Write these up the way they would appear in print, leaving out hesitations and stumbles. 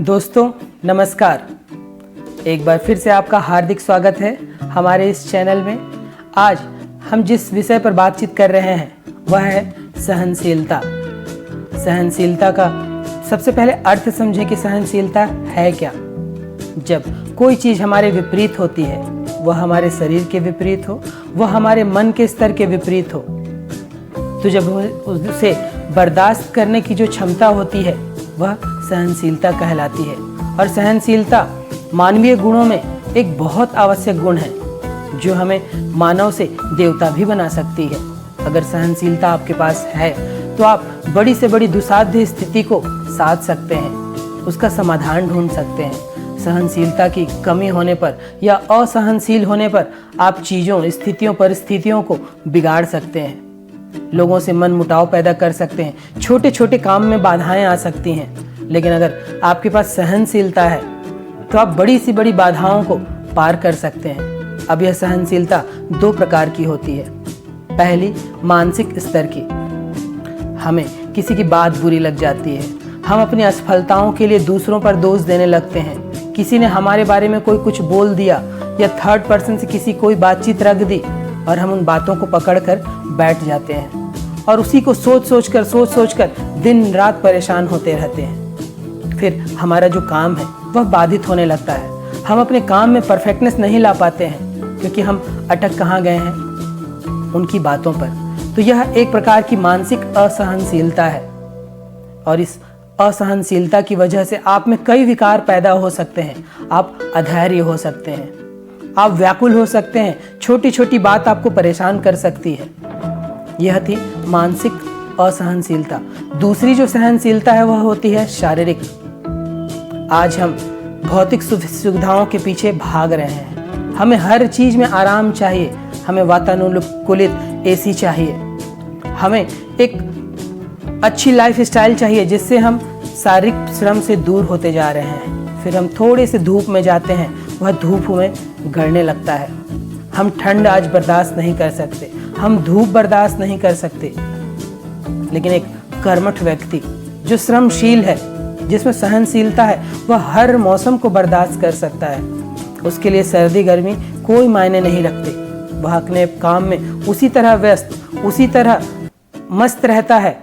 दोस्तों नमस्कार। एक बार फिर से आपका हार्दिक स्वागत है हमारे इस चैनल में। आज हम जिस विषय पर बातचीत कर रहे हैं वह है सहनशीलता। सहनशीलता का सबसे पहले अर्थ समझें कि सहनशीलता है क्या। जब कोई चीज़ हमारे विपरीत होती है, वह हमारे शरीर के विपरीत हो, वह हमारे मन के स्तर के विपरीत हो, तो जब उसे बर्दाश्त करने की जो क्षमता होती है वह सहनशीलता कहलाती है। और सहनशीलता मानवीय गुणों में एक बहुत आवश्यक गुण है जो हमें मानव से देवता भी बना सकती है। अगर सहनशीलता आपके पास है तो आप बड़ी से बड़ी दुस्साध्य स्थिति को साध सकते हैं, उसका समाधान ढूंढ सकते हैं। सहनशीलता की कमी होने पर या असहनशील होने पर आप चीज़ों, स्थितियों, परिस्थितियों को बिगाड़ सकते हैं, लोगों से मन मुटाव पैदा कर सकते हैं, छोटे छोटे काम में बाधाएं आ सकती हैं। लेकिन अगर आपके पास सहनशीलता है तो आप बड़ी से बड़ी बाधाओं को पार कर सकते हैं। अब यह सहनशीलता दो प्रकार की होती है। पहली, मानसिक स्तर की। हमें किसी की बात बुरी लग जाती है, हम अपनी असफलताओं के लिए दूसरों पर दोष देने लगते हैं। किसी ने हमारे बारे में कोई कुछ बोल दिया या थर्ड पर्सन से किसी कोई बातचीत रख दी और हम उन बातों को पकड़कर बैठ जाते हैं और उसी को सोच सोच कर दिन रात परेशान होते रहते हैं। फिर हमारा जो काम है वह बाधित होने लगता है। हम अपने काम में परफेक्टनेस नहीं ला पाते हैं क्योंकि हम अटक कहाँ गए हैं, उनकी बातों पर। तो यह एक प्रकार की मानसिक असहनशीलता है और इस असहनशीलता की वजह से आप में कई विकार पैदा हो सकते हैं। आप अधैर्य हो सकते हैं, आप व्याकुल हो सकते हैं, छोटी छोटी बात आपको परेशान कर सकती है। यह थी मानसिक असहनशीलता। दूसरी जो सहनशीलता है वह होती है शारीरिक। आज हम भौतिक सुविधाओं के पीछे भाग रहे हैं, हमें हर चीज में आराम चाहिए, हमें वातानुकूलित एसी चाहिए, हमें एक अच्छी लाइफ स्टाइल चाहिए जिससे हम शारीरिक श्रम से दूर होते जा रहे हैं। फिर हम थोड़े से धूप में जाते हैं, वह धूप हमें गड़ने लगता है। हम ठंड आज बर्दाश्त नहीं कर सकते, हम धूप बर्दाश्त नहीं कर सकते। लेकिन एक कर्मठ व्यक्ति जो श्रमशील है, जिसमें सहनशीलता है, वह हर मौसम को बर्दाश्त कर सकता है। उसके लिए सर्दी गर्मी कोई मायने नहीं रखते। वह अपने काम में उसी तरह व्यस्त, उसी तरह मस्त रहता है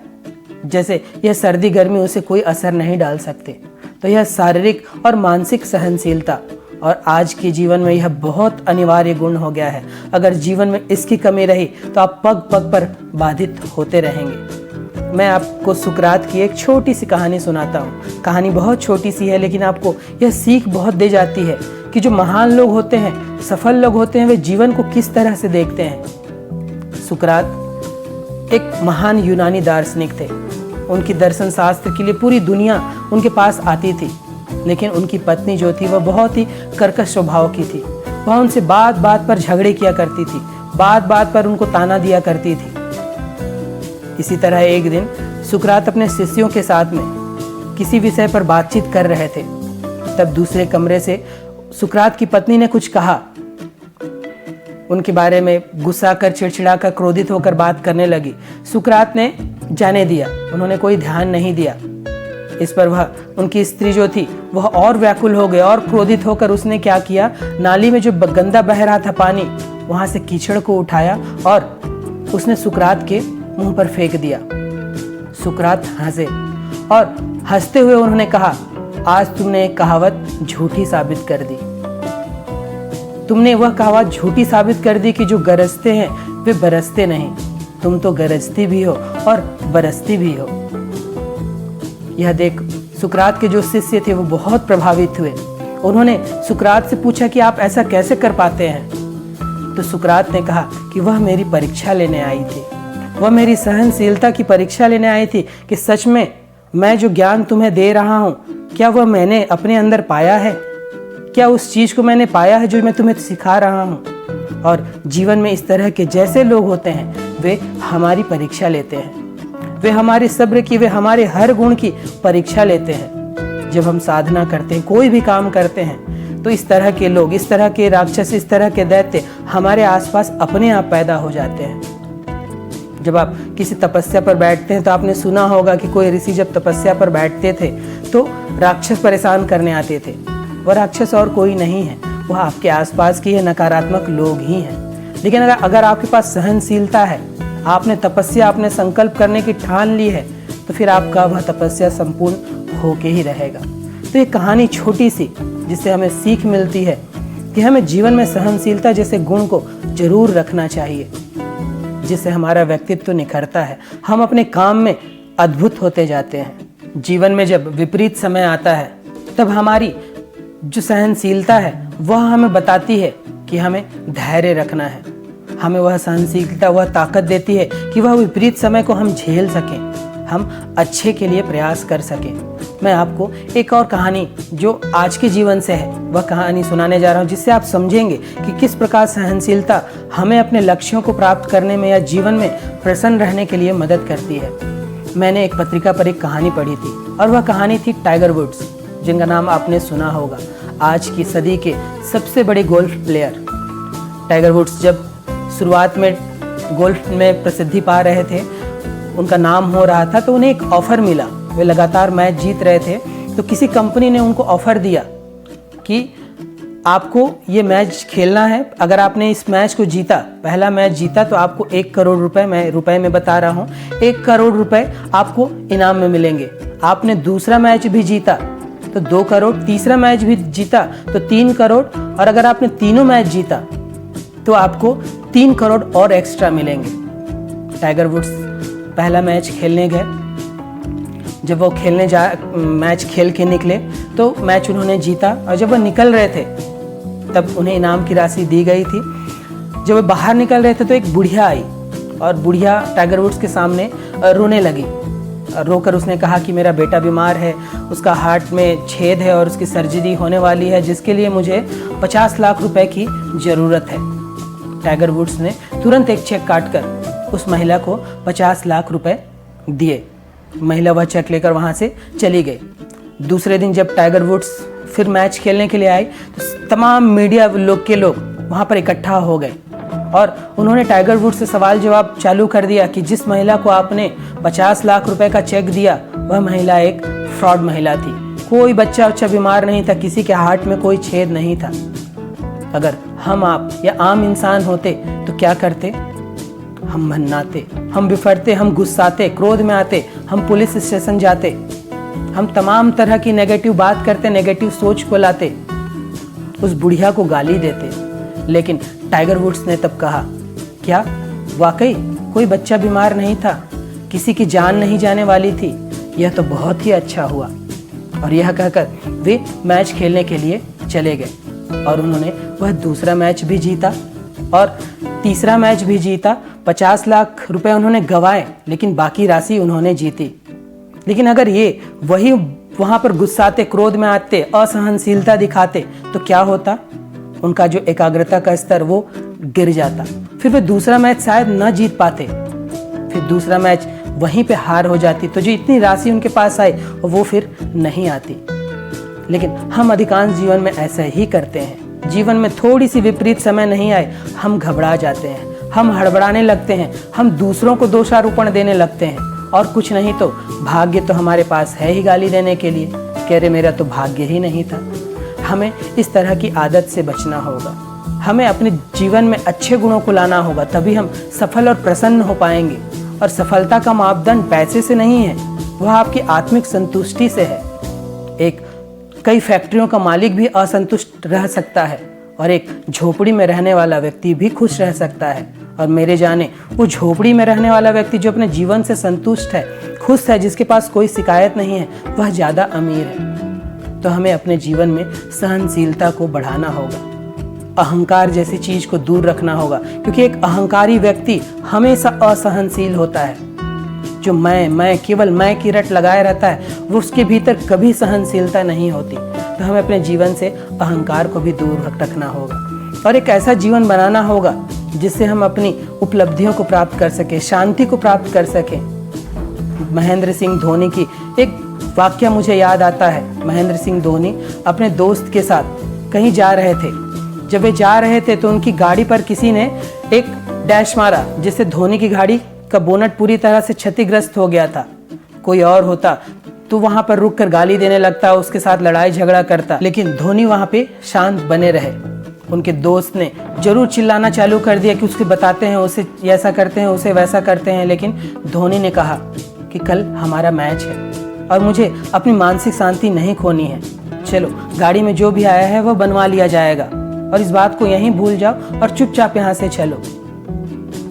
जैसे यह सर्दी गर्मी उसे कोई असर नहीं डाल सकते। तो यह शारीरिक और मानसिक सहनशीलता, और आज के जीवन में यह बहुत अनिवार्य गुण हो गया है। अगर जीवन में इसकी कमी रही तो आप पग पग पर बाधित होते रहेंगे। मैं आपको सुकरात की एक छोटी सी कहानी सुनाता हूँ। कहानी बहुत छोटी सी है लेकिन आपको यह सीख बहुत दे जाती है कि जो महान लोग होते हैं, सफल लोग होते हैं, वे जीवन को किस तरह से देखते हैं। सुकरात एक महान यूनानी दार्शनिक थे। उनकी दर्शन शास्त्र के लिए पूरी दुनिया उनके पास आती थी, लेकिन उनकी पत्नी जो थी वह बहुत ही कर्कश स्वभाव की थी। वह उनसे बात बात पर झगड़े किया करती थी, बात बात पर उनको ताना दिया करती थी। इसी तरह एक दिन सुकरात अपने शिष्यों के साथ में किसी विषय पर बातचीत कर रहे थे। तब दूसरे कमरे से सुकरात की पत्नी ने कुछ कहा। उनके बारे में गुस्सा कर, चिड़चिड़ा कर, क्रोधित होकर बात करने लगी। सुकरात ने जाने दिया, उन्होंने कोई ध्यान नहीं दिया। इस पर वह उनकी स्त्री जो थी वह और व्याकुल हो गई और क्रोधित होकर उसने क्या किया, नाली में जो गंदा बह रहा था पानी, वहां से कीचड़ को उठाया और उसने सुकरात के मुंह पर फेंक दिया। सुकरात हंसे और हंसते हुए उन्होंने कहा, आज तुमने एक कहावत झूठी साबित कर दी। तुमने वह कहावत झूठी साबित कर दी कि जो गरजते हैं वे बरसते नहीं। तुम तो गरजती भी हो और बरसती भी हो। यह देख सुकरात के जो शिष्य थे वो बहुत प्रभावित हुए। उन्होंने सुकरात से पूछा कि आप ऐसा कैसे कर पाते हैं। तो सुकरात ने कहा कि वह मेरी परीक्षा लेने आई थी, वह मेरी सहनशीलता की परीक्षा लेने आई थी कि सच में मैं जो ज्ञान तुम्हें दे रहा हूँ, क्या वह मैंने अपने अंदर पाया है, क्या उस चीज़ को मैंने पाया है जो मैं तुम्हें सिखा रहा हूँ। और जीवन में इस तरह के जैसे लोग होते हैं वे हमारी परीक्षा लेते हैं, वे हमारे सब्र की, वे हमारे हर गुण की परीक्षा लेते हैं। जब हम साधना करते हैं, कोई भी काम करते हैं, तो इस तरह के लोग, इस तरह के राक्षस, इस तरह के दैत्य हमारे आसपास अपने आप पैदा हो जाते हैं। जब आप किसी तपस्या पर बैठते हैं तो आपने सुना होगा कि कोई ऋषि जब तपस्या पर बैठते थे तो राक्षस परेशान करने आते थे। वह राक्षस और कोई नहीं है, वह आपके आसपास के नकारात्मक लोग ही हैं। लेकिन अगर आपके पास सहनशीलता है, आपने तपस्या, आपने संकल्प करने की ठान ली है, तो फिर आपका वह तपस्या संपूर्ण होके ही रहेगा। तो ये कहानी छोटी सी, जिससे हमें सीख मिलती है कि हमें जीवन में सहनशीलता जैसे गुण को जरूर रखना चाहिए, जिससे हमारा व्यक्तित्व निखरता है, हम अपने काम में अद्भुत होते जाते हैं। जीवन में जब विपरीत समय आता है, तब हमारी जो सहनशीलता है वह हमें बताती है कि हमें धैर्य रखना है। हमें वह सहनशीलता, वह ताकत देती है कि वह विपरीत समय को हम झेल सकें, हम अच्छे के लिए प्रयास कर सकें। मैं आपको एक और कहानी जो आज के जीवन से है वह कहानी सुनाने जा रहा हूँ, जिससे आप समझेंगे कि किस प्रकार सहनशीलता हमें अपने लक्ष्यों को प्राप्त करने में या जीवन में प्रसन्न रहने के लिए मदद करती है। मैंने एक पत्रिका पर एक कहानी पढ़ी थी और वह कहानी थी टाइगर वुड्स, जिनका नाम आपने सुना होगा। आज की सदी के सबसे बड़े गोल्फ प्लेयर टाइगर वुड्स जब शुरुआत में गोल्फ में प्रसिद्धि पा रहे थे, उनका नाम हो रहा था, तो उन्हें एक ऑफ़र मिला। वे लगातार मैच जीत रहे थे, तो किसी कंपनी ने उनको ऑफ़र दिया कि आपको ये मैच खेलना है। अगर आपने इस मैच को जीता, पहला मैच जीता, तो आपको 1 करोड़ रुपए, मैं रुपए में बता रहा हूँ, 1 करोड़ रुपए आपको इनाम में मिलेंगे। आपने दूसरा मैच भी जीता तो 2 करोड़, तीसरा मैच भी जीता तो 3 करोड़, और अगर आपने तीनों मैच जीता तो आपको 3 करोड़ और एक्स्ट्रा मिलेंगे। टाइगर वुड्स पहला मैच खेलने गए। जब वो मैच खेल के निकले तो मैच उन्होंने जीता, और जब वो निकल रहे थे तब उन्हें इनाम की राशि दी गई थी। जब वो बाहर निकल रहे थे तो एक बुढ़िया आई, और बुढ़िया टाइगर वुड्स के सामने रोने लगी। रोकर उसने कहा कि मेरा बेटा बीमार है, उसका हार्ट में छेद है और उसकी सर्जरी होने वाली है, जिसके लिए मुझे 50 लाख रुपए की ज़रूरत है। टाइगर वुड्स ने तुरंत एक चेक काटकर उस महिला को 50 लाख रुपए दिए। महिला वह चेक लेकर वहाँ से चली गई। दूसरे दिन जब टाइगर वुड्स फिर मैच खेलने के लिए आए, तो तमाम मीडिया के लोग वहाँ पर इकट्ठा हो गए और उन्होंने टाइगर वुड्स से सवाल जवाब चालू कर दिया कि जिस महिला को आपने 50 लाख रुपए का चेक दिया, वह महिला एक फ्रॉड महिला थी। कोई बच्चा बीमार नहीं था, किसी के हार्ट में कोई छेद नहीं था। अगर हम आप या आम इंसान होते तो क्या करते? हम भन्नाते, हम बिफरते, हम गुस्साते, क्रोध में आते, हम पुलिस स्टेशन जाते, हम तमाम तरह की नेगेटिव बात करते, नेगेटिव सोच को लाते, उस बुढ़िया को गाली देते। लेकिन टाइगर वुड्स ने तब कहा, क्या वाकई कोई बच्चा बीमार नहीं था, किसी की जान नहीं जाने वाली थी, यह तो बहुत ही अच्छा हुआ। और यह कहकर वे मैच खेलने के लिए चले गए और उन्होंने वह दूसरा मैच भी जीता और तीसरा मैच भी जीता। 50 लाख रुपए उन्होंने गंवाए, लेकिन बाकी राशि उन्होंने जीती। लेकिन अगर ये वही वहाँ पर गुस्साते, क्रोध में आते, असहनशीलता दिखाते, तो क्या होता? उनका जो एकाग्रता का स्तर वो गिर जाता, फिर वे दूसरा मैच शायद न जीत पाते, फिर दूसरा मैच वहीं पे हार हो जाती। तो जो इतनी राशि उनके पास आई वो फिर नहीं आती। लेकिन हम अधिकांश जीवन में ऐसा ही करते हैं। जीवन में थोड़ी सी विपरीत समय नहीं आए, हम घबरा जाते हैं, हम हड़बड़ाने लगते हैं, हम दूसरों को दोषारोपण देने लगते हैं, और कुछ नहीं तो भाग्य तो हमारे पास है ही गाली देने के लिए, कह रहे मेरा तो भाग्य ही नहीं था। हमें इस तरह की आदत से बचना होगा। हमें अपने जीवन में अच्छे गुणों को लाना होगा, तभी हम सफल और प्रसन्न हो पाएंगे। और सफलता का मापदंड पैसे से नहीं है, वह आपकी आत्मिक संतुष्टि से है। कई फैक्ट्रियों का मालिक भी असंतुष्ट रह सकता है और एक झोपड़ी में रहने वाला व्यक्ति भी खुश रह सकता है। और मेरे जाने वो झोपड़ी में रहने वाला व्यक्ति जो अपने जीवन से संतुष्ट है, खुश है, जिसके पास कोई शिकायत नहीं है, वह ज़्यादा अमीर है। तो हमें अपने जीवन में सहनशीलता को बढ़ाना होगा, अहंकार जैसी चीज़ को दूर रखना होगा, क्योंकि एक अहंकारी व्यक्ति हमेशा असहनशील होता है। जो मैं केवल मैं की रट लगाए रहता है, वो उसके भीतर कभी सहनशीलता नहीं होती। तो हमें अपने जीवन से अहंकार को भी दूर रखना होगा और एक ऐसा जीवन बनाना होगा जिससे हम अपनी उपलब्धियों को प्राप्त कर सकें, शांति को प्राप्त कर सकें। महेंद्र सिंह धोनी की एक वाक्य मुझे याद आता है। महेंद्र सिंह धोनी अपने दोस्त के साथ कहीं जा रहे थे। जब वे जा रहे थे तो उनकी गाड़ी पर किसी ने एक डैश मारा, जिससे धोनी की गाड़ी का बोनट पूरी तरह से क्षतिग्रस्त हो गया था। कोई और होता तो वहां पर रुक कर गाली देने लगता, उसके साथ लड़ाई झगड़ा करता। लेकिन धोनी वहां पे शांत बने रहे। उनके दोस्त ने जरूर चिल्लाना चालू कर दिया कि उसके बताते हैं, उसे ऐसा करते हैं, उसे वैसा करते हैं। लेकिन धोनी ने कहा कि कल हमारा मैच है और मुझे अपनी मानसिक शांति नहीं खोनी है। चलो, गाड़ी में जो भी आया है वो बनवा लिया जाएगा और इस बात को यहीं भूल जाओ और चुपचाप यहाँ से चलो।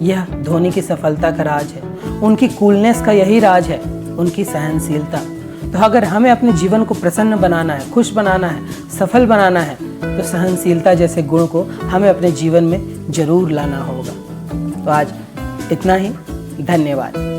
यह धोनी की सफलता का राज है, उनकी कूलनेस का यही राज है, उनकी सहनशीलता। तो अगर हमें अपने जीवन को प्रसन्न बनाना है, खुश बनाना है, सफल बनाना है, तो सहनशीलता जैसे गुण को हमें अपने जीवन में जरूर लाना होगा। तो आज इतना ही, धन्यवाद।